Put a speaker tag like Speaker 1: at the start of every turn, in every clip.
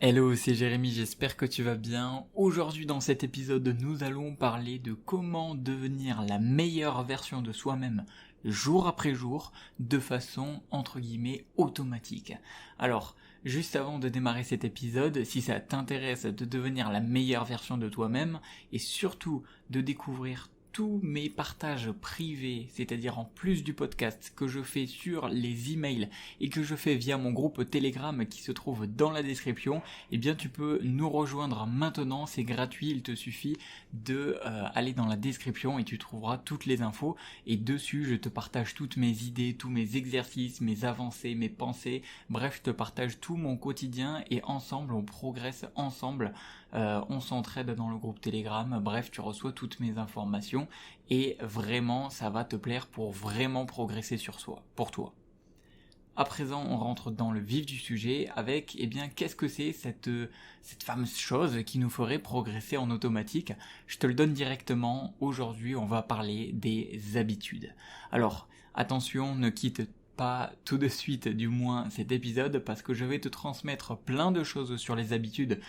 Speaker 1: Hello, c'est Jérémy, j'espère que tu vas bien. Aujourd'hui dans cet épisode, nous allons parler de comment devenir la meilleure version de soi-même jour après jour de façon entre guillemets automatique. Alors, juste avant de démarrer cet épisode, si ça t'intéresse de devenir la meilleure version de toi-même et surtout de découvrir tous mes partages privés, c'est-à-dire en plus du podcast que je fais sur les emails et que je fais via mon groupe Telegram qui se trouve dans la description, eh bien tu peux nous rejoindre maintenant, c'est gratuit, il te suffit de aller dans la description et tu trouveras toutes les infos et dessus je te partage toutes mes idées, tous mes exercices, mes avancées, mes pensées, bref je te partage tout mon quotidien et ensemble on progresse ensemble, on s'entraide dans le groupe Telegram, bref tu reçois toutes mes informations et vraiment ça va te plaire pour vraiment progresser pour toi. À présent, on rentre dans le vif du sujet avec, qu'est-ce que c'est cette fameuse chose qui nous ferait progresser en automatique? Je te le donne directement. Aujourd'hui, on va parler des habitudes. Alors, attention, ne quitte pas tout de suite du moins cet épisode parce que je vais te transmettre plein de choses sur les habitudes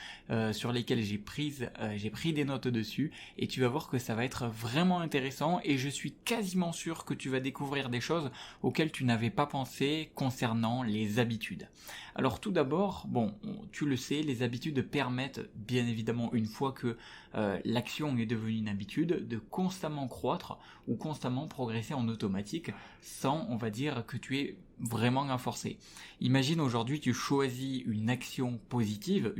Speaker 1: sur lesquelles j'ai pris des notes dessus et tu vas voir que ça va être vraiment intéressant et je suis quasiment sûr que tu vas découvrir des choses auxquelles tu n'avais pas pensé concernant les habitudes. Alors tout d'abord, tu le sais, les habitudes permettent bien évidemment une fois que l'action est devenue une habitude de constamment croître ou constamment progresser en automatique sans, on va dire, que tu es vraiment à forcer. Imagine aujourd'hui tu choisis une action positive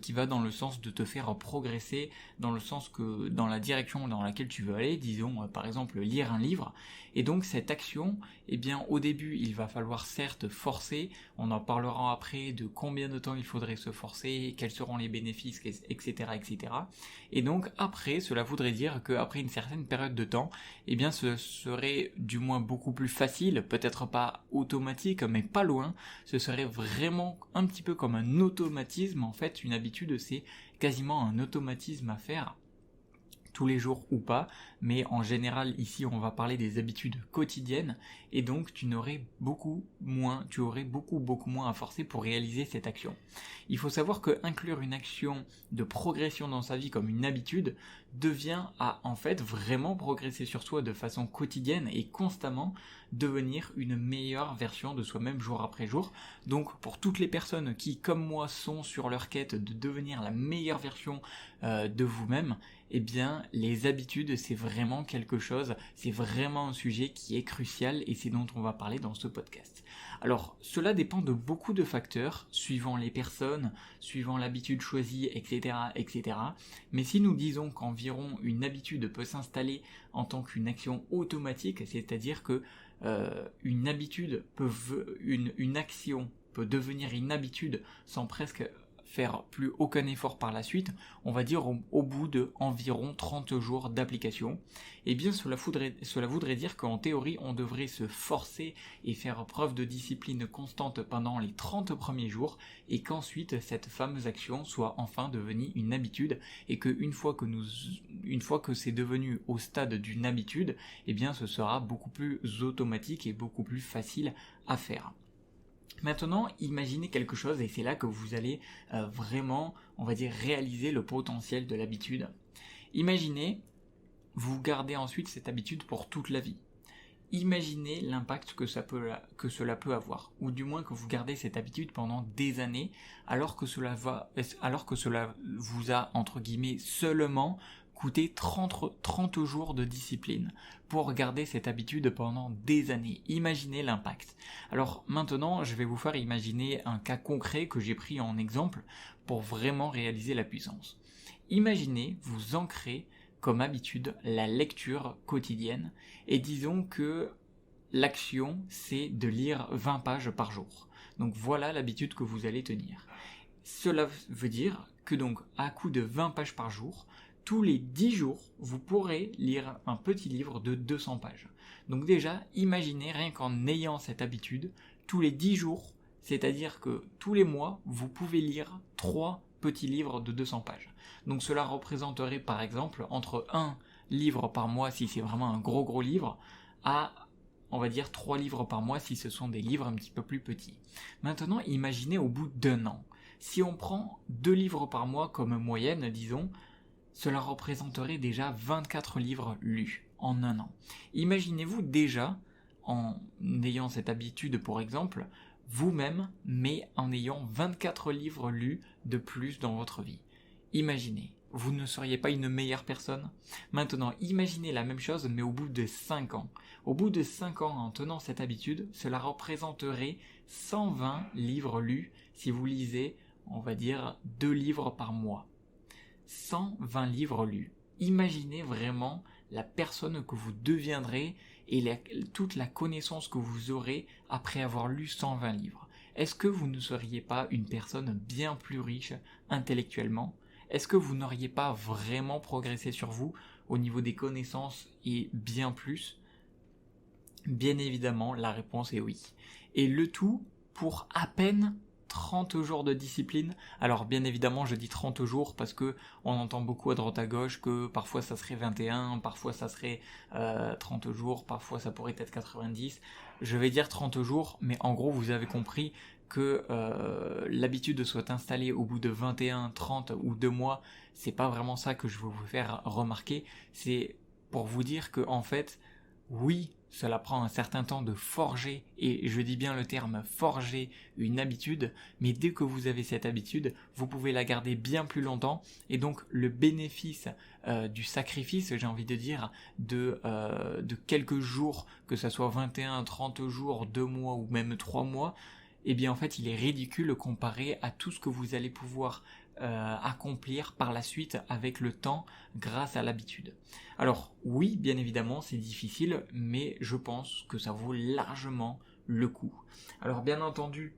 Speaker 1: qui va dans le sens de te faire progresser, dans la direction dans laquelle tu veux aller, disons par exemple lire un livre, et donc cette action, au début il va falloir certes forcer, on en parlera après de combien de temps il faudrait se forcer, quels seront les bénéfices, etc. Et donc après, cela voudrait dire qu'après une certaine période de temps, ce serait du moins beaucoup plus facile, peut-être pas automatique, mais pas loin, ce serait vraiment un petit peu comme un automatisme, en fait, une habitude, c'est quasiment un automatisme à faire, tous les jours ou pas, mais en général ici on va parler des habitudes quotidiennes et donc tu aurais beaucoup moins à forcer pour réaliser cette action. Il faut savoir que inclure une action de progression dans sa vie comme une habitude devient à en fait vraiment progresser sur soi de façon quotidienne et constamment devenir une meilleure version de soi-même jour après jour. Donc pour toutes les personnes qui comme moi sont sur leur quête de devenir la meilleure version de vous-même, les habitudes, c'est vraiment quelque chose, c'est vraiment un sujet qui est crucial et c'est dont on va parler dans ce podcast. Alors, cela dépend de beaucoup de facteurs, suivant les personnes, suivant l'habitude choisie, etc. Mais si nous disons qu'environ une habitude peut s'installer en tant qu'une action automatique, c'est-à-dire que une action peut devenir une habitude sans presque faire plus aucun effort par la suite, on va dire au bout de environ 30 jours d'application, cela voudrait dire qu'en théorie on devrait se forcer et faire preuve de discipline constante pendant les 30 premiers jours et qu'ensuite cette fameuse action soit enfin devenue une habitude et qu'une fois que c'est devenu au stade d'une habitude, ce sera beaucoup plus automatique et beaucoup plus facile à faire. Maintenant, imaginez quelque chose et c'est là que vous allez vraiment, on va dire, réaliser le potentiel de l'habitude. Imaginez, vous gardez ensuite cette habitude pour toute la vie. Imaginez l'impact que cela peut avoir, ou du moins que vous gardez cette habitude pendant des années, alors que cela vous a, entre guillemets, seulement coûté 30 jours de discipline pour garder cette habitude pendant des années. Imaginez l'impact. Alors maintenant, je vais vous faire imaginer un cas concret que j'ai pris en exemple pour vraiment réaliser la puissance. Imaginez, vous ancrez comme habitude la lecture quotidienne et disons que l'action c'est de lire 20 pages par jour. Donc voilà l'habitude que vous allez tenir. Cela veut dire que donc à coup de 20 pages par jour, tous les 10 jours, vous pourrez lire un petit livre de 200 pages. Donc déjà, imaginez rien qu'en ayant cette habitude, tous les 10 jours, c'est-à-dire que tous les mois, vous pouvez lire 3 petits livres de 200 pages. Donc cela représenterait par exemple entre 1 livre par mois si c'est vraiment un gros livre, à on va dire 3 livres par mois si ce sont des livres un petit peu plus petits. Maintenant, imaginez au bout d'un an. Si on prend 2 livres par mois comme moyenne, disons, cela représenterait déjà 24 livres lus en un an. Imaginez-vous déjà, en ayant cette habitude pour exemple, vous-même, mais en ayant 24 livres lus de plus dans votre vie. Imaginez, vous ne seriez pas une meilleure personne? Maintenant, imaginez la même chose, mais au bout de 5 ans. Au bout de 5 ans, en tenant cette habitude, cela représenterait 120 livres lus si vous lisez, on va dire, 2 livres par mois. 120 livres lus. Imaginez vraiment la personne que vous deviendrez et toute la connaissance que vous aurez après avoir lu 120 livres. Est-ce que vous ne seriez pas une personne bien plus riche intellectuellement? Est-ce que vous n'auriez pas vraiment progressé sur vous au niveau des connaissances et bien plus? Bien évidemment, la réponse est oui. Et le tout pour à peine 30 jours de discipline. Alors bien évidemment je dis 30 jours parce que on entend beaucoup à droite à gauche que parfois ça serait 21, parfois ça serait 30 jours, parfois ça pourrait être 90. Je vais dire 30 jours, mais en gros vous avez compris que l'habitude soit installée au bout de 21, 30 ou 2 mois, c'est pas vraiment ça que je veux vous faire remarquer, c'est pour vous dire que en fait, oui, cela prend un certain temps de forger, et je dis bien le terme forger une habitude, mais dès que vous avez cette habitude, vous pouvez la garder bien plus longtemps, et donc le bénéfice du sacrifice, j'ai envie de dire, de quelques jours, que ça soit 21, 30 jours, 2 mois ou même 3 mois, eh bien en fait il est ridicule comparé à tout ce que vous allez pouvoir accomplir par la suite avec le temps grâce à l'habitude. Alors oui, bien évidemment c'est difficile, mais je pense que ça vaut largement le coup. Alors bien entendu,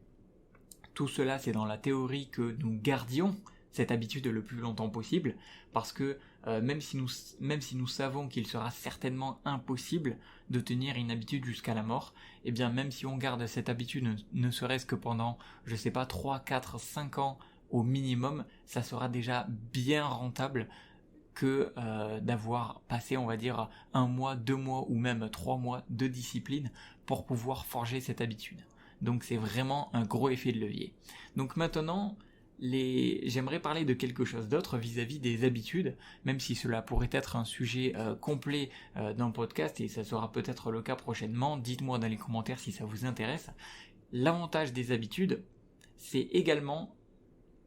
Speaker 1: tout cela c'est dans la théorie que nous gardions cette habitude le plus longtemps possible, parce que même si nous savons qu'il sera certainement impossible de tenir une habitude jusqu'à la mort, et bien même si on garde cette habitude ne serait-ce que pendant, je sais pas, 3, 4, 5 ans au minimum, ça sera déjà bien rentable que d'avoir passé, on va dire, 1 mois, 2 mois ou même 3 mois de discipline pour pouvoir forger cette habitude. Donc c'est vraiment un gros effet de levier. Donc maintenant, j'aimerais parler de quelque chose d'autre vis-à-vis des habitudes, même si cela pourrait être un sujet complet dans le podcast, et ça sera peut-être le cas prochainement. Dites-moi dans les commentaires si ça vous intéresse. L'avantage des habitudes, c'est également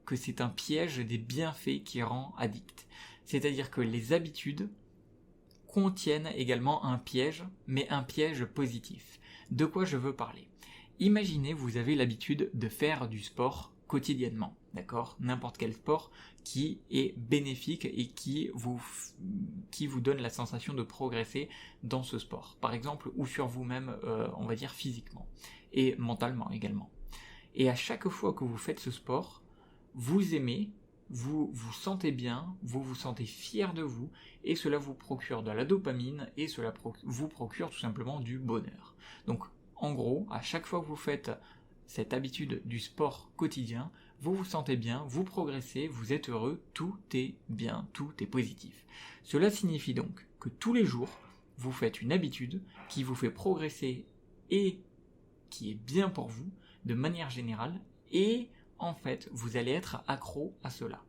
Speaker 1: que c'est un piège des bienfaits qui rend addict. C'est-à-dire que les habitudes contiennent également un piège, mais un piège positif. De quoi je veux parler? Imaginez, vous avez l'habitude de faire du sport quotidiennement, d'accord? N'importe quel sport qui est bénéfique et qui vous donne la sensation de progresser dans ce sport, par exemple, ou sur vous-même, on va dire physiquement, et mentalement également. Et à chaque fois que vous faites ce sport, vous aimez, vous vous sentez bien, vous vous sentez fier de vous, et cela vous procure de la dopamine, et cela vous procure tout simplement du bonheur. Donc, en gros, à chaque fois que vous faites cette habitude du sport quotidien, vous vous sentez bien, vous progressez, vous êtes heureux, tout est bien, tout est positif. Cela signifie donc que tous les jours, vous faites une habitude qui vous fait progresser et qui est bien pour vous, de manière générale, et en fait, vous allez être accro à cela.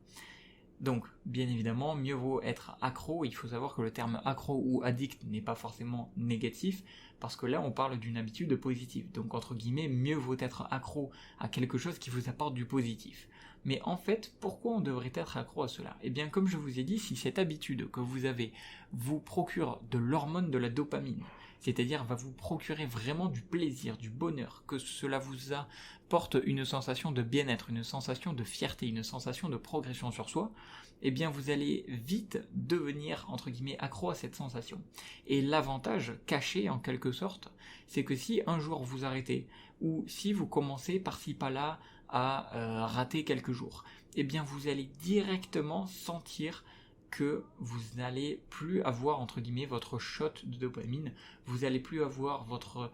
Speaker 1: Donc, bien évidemment, mieux vaut être accro. Il faut savoir que le terme accro ou addict n'est pas forcément négatif, parce que là, on parle d'une habitude positive. Donc, entre guillemets, mieux vaut être accro à quelque chose qui vous apporte du positif. Mais en fait, pourquoi on devrait être accro à cela? Eh bien, comme je vous ai dit, si cette habitude que vous avez vous procure de l'hormone de la dopamine, c'est-à-dire va vous procurer vraiment du plaisir, du bonheur, que cela vous apporte une sensation de bien-être, une sensation de fierté, une sensation de progression sur soi, eh bien vous allez vite devenir, entre guillemets, accro à cette sensation. Et l'avantage caché, en quelque sorte, c'est que si un jour vous arrêtez, ou si vous commencez par-ci par-là à rater quelques jours, eh bien vous allez directement sentir que vous n'allez plus avoir, entre guillemets, votre shot de dopamine, vous n'allez plus avoir votre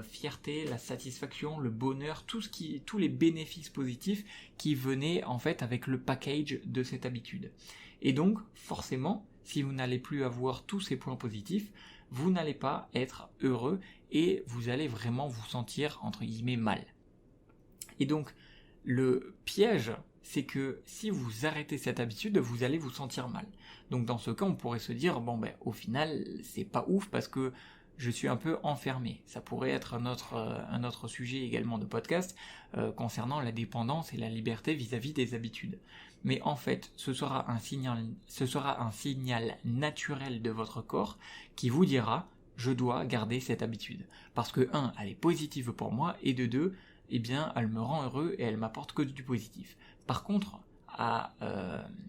Speaker 1: fierté, la satisfaction, le bonheur, tous les bénéfices positifs qui venaient en fait avec le package de cette habitude. Et donc, forcément, si vous n'allez plus avoir tous ces points positifs, vous n'allez pas être heureux et vous allez vraiment vous sentir, entre guillemets, mal. Et donc, le piège, c'est que si vous arrêtez cette habitude, vous allez vous sentir mal. Donc dans ce cas, on pourrait se dire, au final, c'est pas ouf parce que je suis un peu enfermé. Ça pourrait être un autre sujet également de podcast concernant la dépendance et la liberté vis-à-vis des habitudes. Mais en fait, ce sera un signal naturel de votre corps qui vous dira « je dois garder cette habitude ». Parce que 1, elle est positive pour moi, et de 2, eh bien, elle me rend heureux et elle m'apporte que du positif. Par contre, à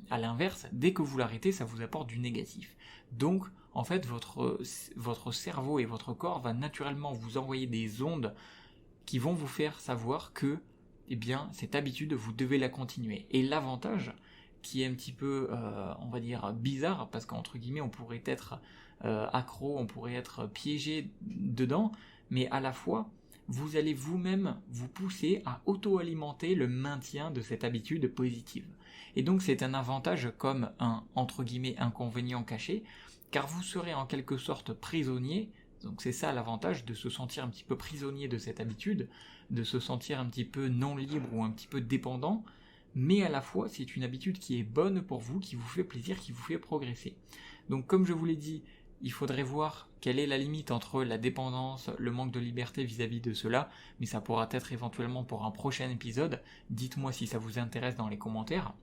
Speaker 1: l'inverse, dès que vous l'arrêtez, ça vous apporte du négatif. Donc, en fait, votre cerveau et votre corps va naturellement vous envoyer des ondes qui vont vous faire savoir que, eh bien, cette habitude, vous devez la continuer. Et l'avantage, qui est un petit peu, on va dire, bizarre, parce qu'entre guillemets, on pourrait être accro, on pourrait être piégé dedans, mais à la fois, vous allez vous-même vous pousser à auto-alimenter le maintien de cette habitude positive. Et donc c'est un avantage comme un, entre guillemets, inconvénient caché, car vous serez en quelque sorte prisonnier, donc c'est ça l'avantage de se sentir un petit peu prisonnier de cette habitude, de se sentir un petit peu non libre ou un petit peu dépendant, mais à la fois c'est une habitude qui est bonne pour vous, qui vous fait plaisir, qui vous fait progresser. Donc comme je vous l'ai dit, il faudrait voir quelle est la limite entre la dépendance, le manque de liberté vis-à-vis de cela, mais ça pourra être éventuellement pour un prochain épisode. Dites-moi si ça vous intéresse dans les commentaires.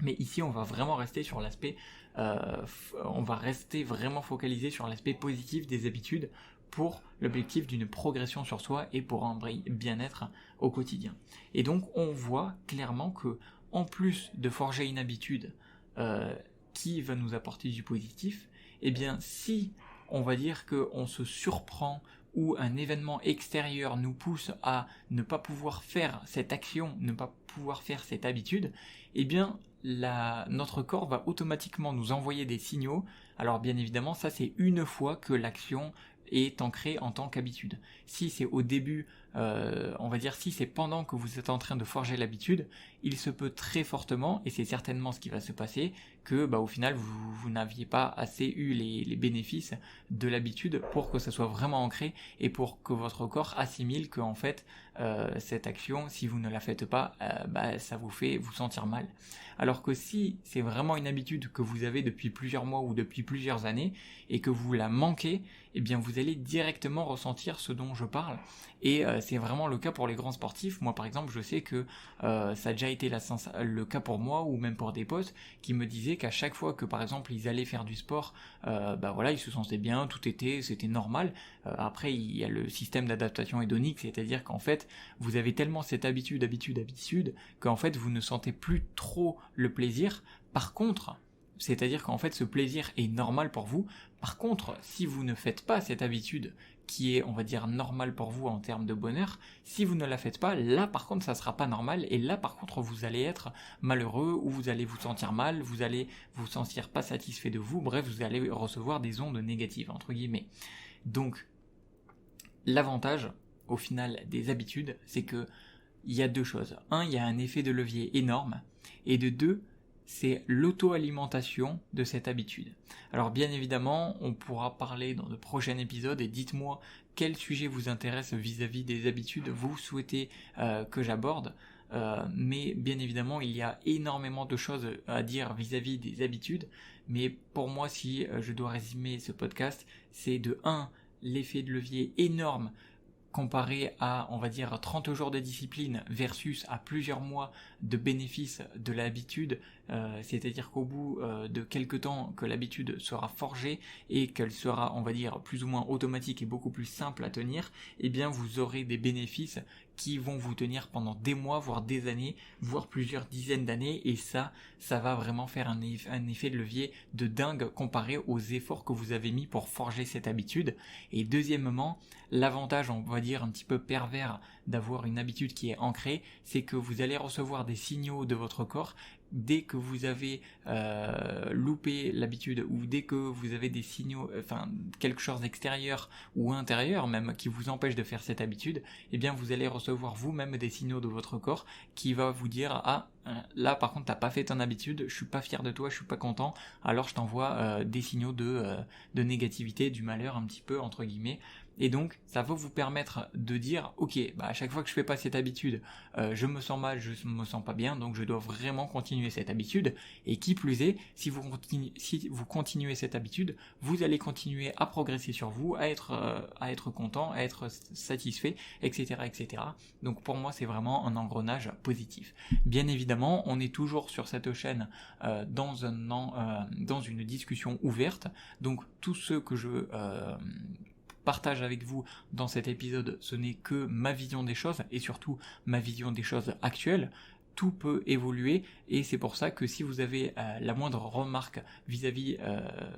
Speaker 1: Mais ici, on va vraiment rester sur l'aspect, on va rester vraiment focalisé sur l'aspect positif des habitudes pour l'objectif d'une progression sur soi et pour un bien-être au quotidien. Et donc, on voit clairement que, en plus de forger une habitude qui va nous apporter du positif, eh bien, si on va dire qu'on se surprend ou un événement extérieur nous pousse à ne pas pouvoir faire cette action, ne pas pouvoir faire cette habitude, eh bien, notre corps va automatiquement nous envoyer des signaux. Alors bien évidemment, ça c'est une fois que l'action est ancrée en tant qu'habitude. Si c'est au début, on va dire si c'est pendant que vous êtes en train de forger l'habitude, il se peut très fortement, et c'est certainement ce qui va se passer, que au final vous n'aviez pas assez eu les bénéfices de l'habitude pour que ça soit vraiment ancré et pour que votre corps assimile que en fait cette action, si vous ne la faites pas, ça vous fait vous sentir mal. Alors que si c'est vraiment une habitude que vous avez depuis plusieurs mois ou depuis plusieurs années et que vous la manquez, eh bien vous allez directement ressentir ce dont je parle. Et c'est vraiment le cas pour les grands sportifs. Moi par exemple, je sais que ça a déjà été le cas pour moi ou même pour des potes qui me disaient qu'à chaque fois que par exemple ils allaient faire du sport, ils se sentaient bien, c'était normal. Après il y a le système d'adaptation hédonique, c'est-à-dire qu'en fait vous avez tellement cette habitude qu'en fait vous ne sentez plus trop le plaisir. Par contre, c'est-à-dire qu'en fait ce plaisir est normal pour vous. Par contre, si vous ne faites pas cette habitude qui est, on va dire, normale pour vous en termes de bonheur, si vous ne la faites pas, là par contre ça sera pas normal, et là par contre vous allez être malheureux, ou vous allez vous sentir mal, vous allez vous sentir pas satisfait de vous, bref, vous allez recevoir des ondes négatives, entre guillemets. Donc, l'avantage, au final, des habitudes, c'est que il y a deux choses. Un, il y a un effet de levier énorme, et de deux, c'est l'auto-alimentation de cette habitude. Alors bien évidemment, on pourra parler dans de prochains épisodes, et dites-moi quel sujet vous intéresse vis-à-vis des habitudes vous souhaitez que j'aborde. Mais bien évidemment, il y a énormément de choses à dire vis-à-vis des habitudes. Mais pour moi, si je dois résumer ce podcast, c'est de 1, l'effet de levier énorme comparé à, on va dire, 30 jours de discipline versus à plusieurs mois de bénéfices de l'habitude, c'est-à-dire qu'au bout de quelques temps que l'habitude sera forgée et qu'elle sera, on va dire, plus ou moins automatique et beaucoup plus simple à tenir, eh bien vous aurez des bénéfices qui vont vous tenir pendant des mois, voire des années, voire plusieurs dizaines d'années, et ça va vraiment faire un effet de levier de dingue comparé aux efforts que vous avez mis pour forger cette habitude. Et deuxièmement, l'avantage, on va dire, un petit peu pervers d'avoir une habitude qui est ancrée, c'est que vous allez recevoir des signaux de votre corps dès que vous avez loupé l'habitude, ou dès que vous avez des signaux, quelque chose d'extérieur ou intérieur même qui vous empêche de faire cette habitude, eh bien vous allez recevoir vous-même des signaux de votre corps qui va vous dire là par contre t'as pas fait ton habitude, je suis pas fier de toi, je suis pas content, alors je t'envoie des signaux de négativité, du malheur un petit peu entre guillemets. Et donc, ça va vous permettre de dire, ok, à chaque fois que je fais pas cette habitude, je me sens mal, je me sens pas bien, donc je dois vraiment continuer cette habitude. Et qui plus est, si vous continuez cette habitude, vous allez continuer à progresser sur vous, à être content, à être satisfait, etc., etc. Donc pour moi, c'est vraiment un engrenage positif. Bien évidemment, on est toujours sur cette chaîne dans une discussion ouverte. Donc tout ce que je partage avec vous dans cet épisode, ce n'est que ma vision des choses et surtout ma vision des choses actuelles. Tout peut évoluer et c'est pour ça que si vous avez la moindre remarque vis-à-vis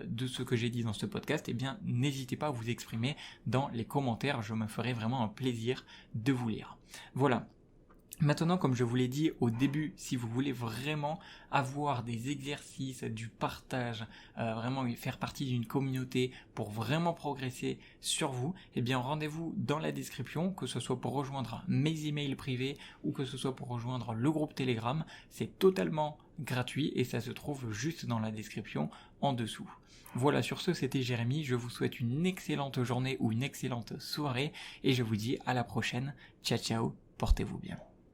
Speaker 1: de ce que j'ai dit dans ce podcast, eh bien n'hésitez pas à vous exprimer dans les commentaires, je me ferai vraiment un plaisir de vous lire. Voilà. Maintenant, comme je vous l'ai dit au début, si vous voulez vraiment avoir des exercices, du partage, vraiment faire partie d'une communauté pour vraiment progresser sur vous, eh bien rendez-vous dans la description, que ce soit pour rejoindre mes emails privés ou que ce soit pour rejoindre le groupe Telegram. C'est totalement gratuit et ça se trouve juste dans la description en dessous. Voilà, sur ce, c'était Jérémy, je vous souhaite une excellente journée ou une excellente soirée et je vous dis à la prochaine. Ciao ciao, portez-vous bien.